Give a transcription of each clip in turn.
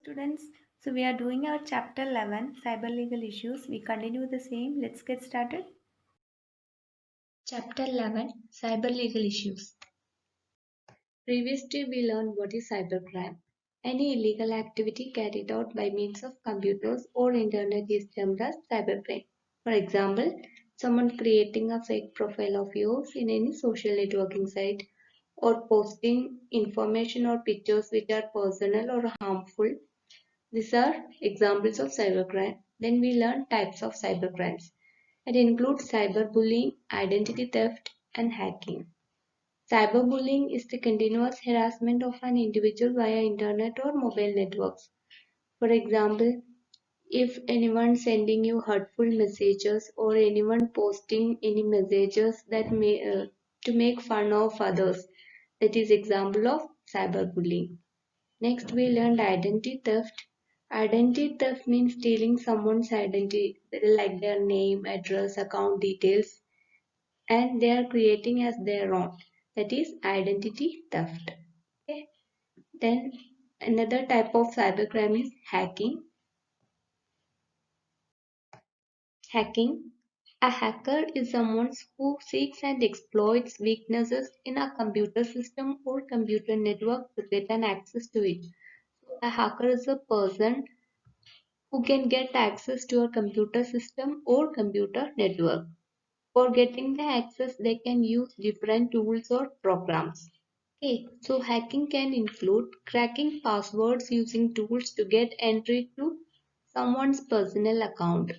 Students, so we are doing our chapter 11 cyber legal issues. We continue the same. Let's get started. Chapter 11 cyber legal issues. Previously we learned what is cybercrime. Any illegal activity carried out by means of computers or internet is termed as cybercrime. For example, someone creating a fake profile of yours in any social networking site or posting information or pictures which are personal or harmful. These are examples of cybercrime. Then we learn types of cybercrimes. It includes cyberbullying, identity theft, and hacking. Cyberbullying is the continuous harassment of an individual via internet or mobile networks. For example, if anyone sending you hurtful messages or anyone posting any messages that may to make fun of others, that is example of cyberbullying. Next, we learned identity theft. Identity theft means stealing someone's identity, like their name, address, account details, and they are creating as their own. That is identity theft. Okay. Then another type of cybercrime is hacking. Hacking. A hacker is someone who seeks and exploits weaknesses in a computer system or computer network to get an access to it. A hacker is a person who can get access to a computer system or computer network. For getting the access, they can use different tools or programs. Okay, so hacking can include cracking passwords using tools to get entry to someone's personal account.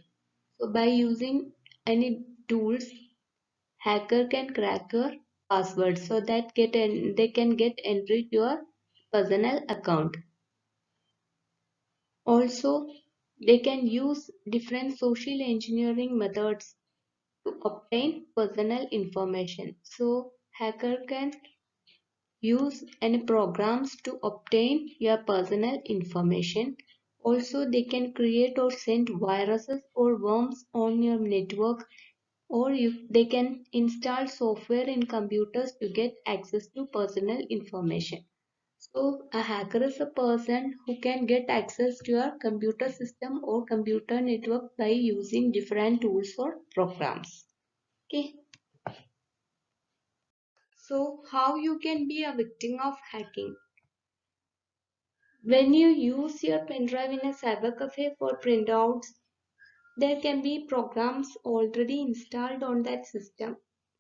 So by using any tools, hacker can crack your password so that they can get entry to your personal account. Also, they can use different social engineering methods to obtain personal information. So, hacker can use any programs to obtain your personal information. Also, they can create or send viruses or worms on your network, or they can install software in computers to get access to personal information. So, a hacker is a person who can get access to your computer system or computer network by using different tools or programs. Okay. So, how you can be a victim of hacking? When you use your pen drive in a cyber cafe for printouts, there can be programs already installed on that system.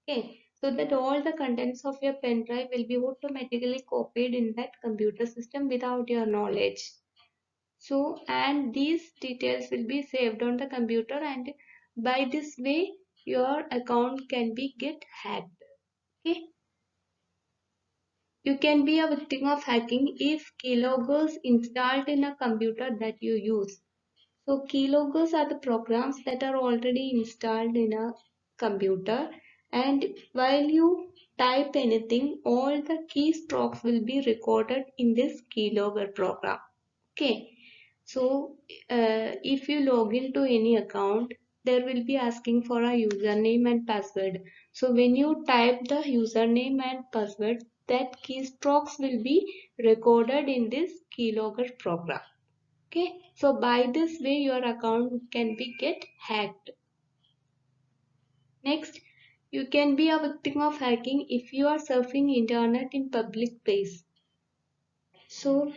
Okay, so that all the contents of your pen drive will be automatically copied in that computer system without your knowledge. So, and these details will be saved on the computer, and by this way your account can be get hacked. Okay. You can be a victim of hacking if keyloggers installed in a computer that you use. So keyloggers are the programs that are already installed in a computer, and while you type anything, all the keystrokes will be recorded in this keylogger program. Okay. So if you log into any account, there will be asking for a username and password. So when you type the username and password, that keystrokes will be recorded in this keylogger program. Okay, so by this way your account can be get hacked. Next, you can be a victim of hacking if you are surfing internet in public place. So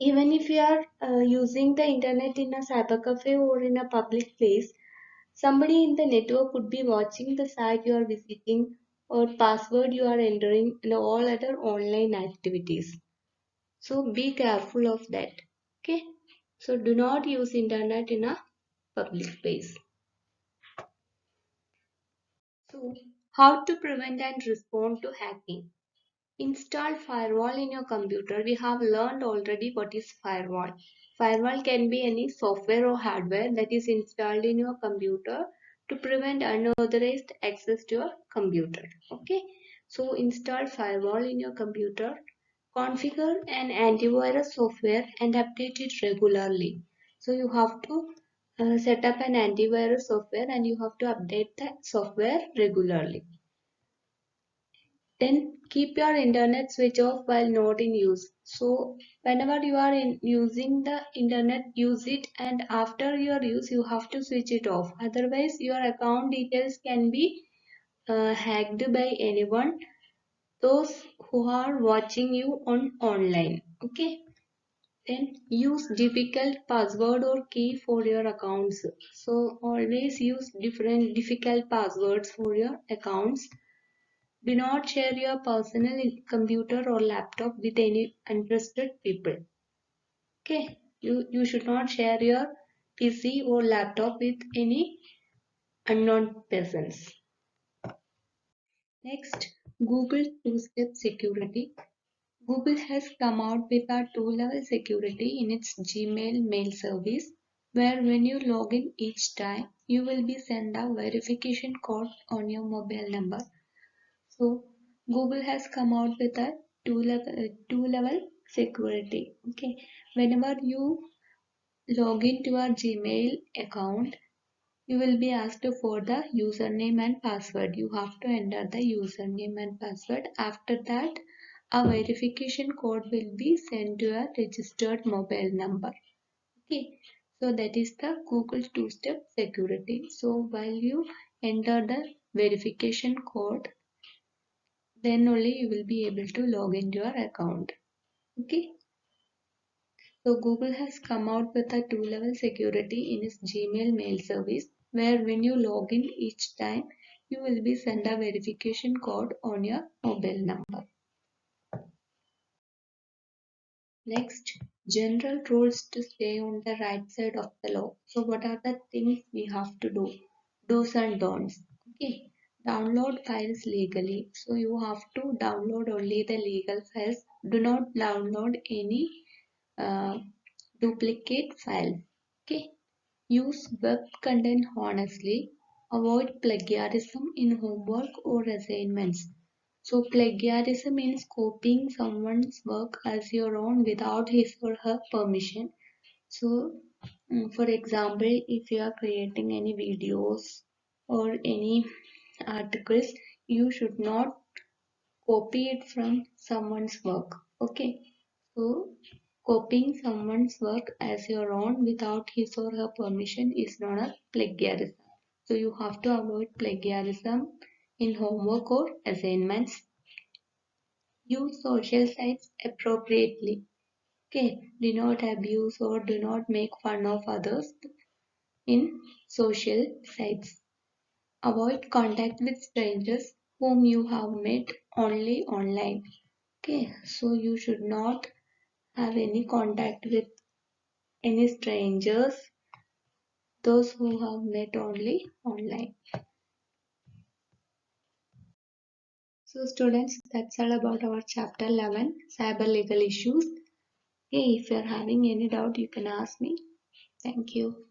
even if you are using the internet in a cyber cafe or in a public place, somebody in the network could be watching the site you are visiting or password you are entering and all other online activities. So be careful of that. Okay. So do not use internet in a public space. So how to prevent and respond to hacking? Install firewall in your computer. We have learned already what is firewall. Firewall can be any software or hardware that is installed in your computer to prevent unauthorized access to your computer. Okay. So install firewall in your computer. Configure an antivirus software and update it regularly. So you have to set up an antivirus software and you have to update that software regularly. Then keep your internet switch off while not in use. So whenever you are using the internet, use it, and after your use you have to switch it off. Otherwise your account details can be hacked by anyone, those who are watching you on online. Okay. Then use difficult password or key for your accounts. So always use different difficult passwords for your accounts. Do not share your personal computer or laptop with any untrusted people. Okay, you should not share your PC or laptop with any unknown persons. Next, Google two-step security. Google has come out with a two-level security in its Gmail mail service, where when you log in each time, you will be sent a verification code on your mobile number. So Google has come out with a two level security. Okay, whenever you log into your Gmail account, you will be asked for the username and password. You have to enter the username and password. After that, a verification code will be sent to a registered mobile number. Okay, so that is the Google two-step security. So while you enter the verification code, then only you will be able to log into your account. Okay, so Google has come out with a two-level security in its Gmail mail service, where when you log in each time, you will be sent a verification code on your mobile number. Next, general rules to stay on the right side of the law. So what are the things we have to do? Do's and don'ts. Okay, download files legally. So you have to download only the legal files. Do not download any uh, duplicate files. Okay, use web content honestly. Avoid plagiarism in homework or assignments. So plagiarism means copying someone's work as your own without his or her permission. So for example, if you are creating any videos or any articles, you should not copy it from someone's work. Okay, so copying someone's work as your own without his or her permission is known as plagiarism. So you have to avoid plagiarism in homework or assignments. Use social sites appropriately. Okay, do not abuse or do not make fun of others in social sites. Avoid contact with strangers whom you have met only online. Okay, so you should not have any contact with any strangers, those who have met only online. So students, that's all about our chapter 11, cyber legal issues. Okay, if you're having any doubt, you can ask me. Thank you.